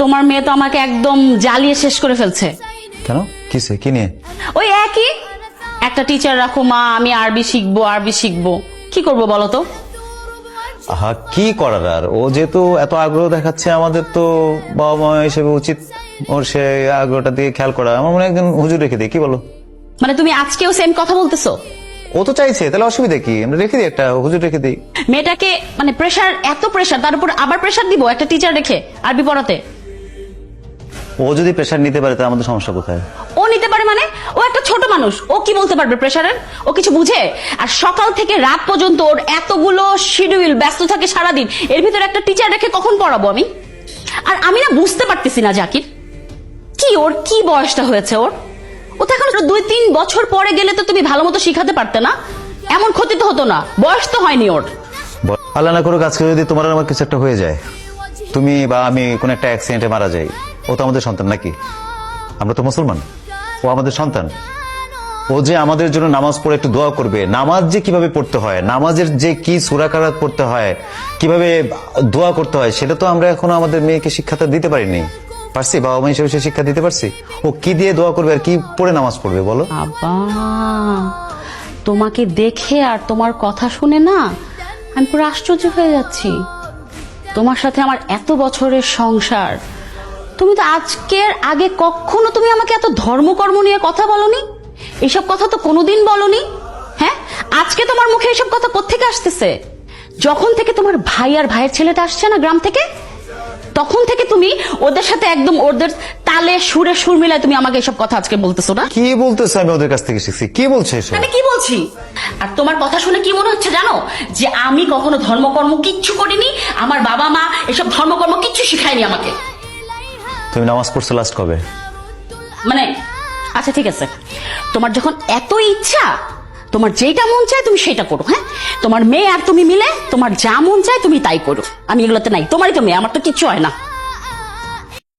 তোমার মেয়ে তো আমাকে একদম জ্বালিয়ে শেষ করে ফেলছে। কেন? কিসে? কি নিয়ে? ওই একই, একটা টিচার রাখো মা, আমি আরবি শিখবো। কি করবো বলো তো? আহা, কি করার আর, ও যেহেতু এত আগ্রহ দেখাচ্ছে, আমাদের তো বাবা মা হিসেবে উচিত ওর সে আগ্রহটা দিয়ে খেয়াল করা। আমার মনে হয় একজন হুজুর রেখে দিই, কি বলো? মানে তুমি আজকেও সেম কথা বলতেছো? ও তো চাইছে, তাহলে অসুবিধা কি? আমরা রেখে দিই, একটা হুজুর রেখে দিই। মেয়েটাকে মানে এত প্রেশার, তার উপর আবার প্রেশার দিব একটা টিচার রেখে আরবি পড়াতে? ও যদি প্রেশার নিতে পারে তা আমাদের সমস্যা কোথায়? ও নিতে পারে মানে? ও একটা ছোট মানুষ, ও কি বলতে পারবে প্রেশারের? ও কিছু বুঝে? আর সকাল থেকে রাত পর্যন্ত ওর এতগুলো শিডিউল, ব্যস্ত থাকে সারাদিন, এর ভিতরে একটা টিচার রেখে কখন পড়াবো আমি? আর আমি না বুঝতে পারতেছি না জাকির, কি ওর কি বয়সটা হয়েছে ওর? ও তো এখন 2-3 বছর পরে গেলে তো তুমি ভালো মতো শিখাতে পারতে না? এমন ক্ষতি তো হতো না, বয়স তো হয়নি ওর। আল্লাহ না করুক আজকে যদি তোমার আর আমার কিছু একটা হয়ে যায়, তুমি বা আমি কোন একটা অ্যাক্সিডেন্টে মারা যাই, ও তো আমাদের সন্তান নাকি? আমরা তো মুসলমান, ও আমাদের সন্তান। ও যে আমাদের জন্য নামাজ পড়ে একটু দোয়া করবে, নামাজ যে কিভাবে পড়তে হয়, নামাজের যে কি সূরা কারাত পড়তে হয়, কিভাবে দোয়া করতে হয়, সেটা তো আমরা এখনো আমাদের মেয়েকে শিক্ষাটা দিতে পারিনি। পারছি? বাবা মা হিসেবে সে শিক্ষা দিতে পারছি? ও কি দিয়ে দোয়া করবে আর কি পড়ে নামাজ পড়বে বলো? বাবা, তোমাকে দেখে আর তোমার কথা শুনে না আমি পুরো আশ্চর্য হয়ে যাচ্ছি। তোমার সাথে আমার এত বছরের সংসার, তুমি তো আজকের আগে কখনো তুমি আমাকে এত ধর্মকর্ম নিয়ে কথা বলনি, এসব কথা তো কোনোদিন বলনি। হ্যাঁ, আজকে তোমার মুখে এসব কথা কোত্থেকে আসতেছে? যখন থেকে তোমার ভাই আর ভাইয়ের ছেলেটা আসছে না গ্রাম থেকে, তখন থেকে তুমি ওদের সাথে একদম ওদের তালে সুরে সুর মিলায় তুমি আমাকে এসব কথা আজকে বলতেছো না? কি বলতেছো? আমি ওদের কাছ থেকে শিখছি। কি বলছো এসব? আমি কি বলছি? আর তোমার কথা শুনে কি মনে হচ্ছে জানো? যে আমি কখনো ধর্মকর্ম কিচ্ছু করিনি, আমার বাবা মা এসব ধর্মকর্ম কিচ্ছু শিখায়নি আমাকে। তুমি নামাজ পড়ছো লাস্ট কবে? মানে আচ্ছা ঠিক আছে, তোমার যখন এত ইচ্ছা, তোমার যেটা মন চায় তুমি সেটা করো। হ্যাঁ, তোমার মেয়ে আর তুমি মিলে তোমার যা মন চায় তুমি তাই করো, আমি এগুলোতে নাই। তোমারই তো মেয়ে, আমার তো কিচ্ছু হয় না।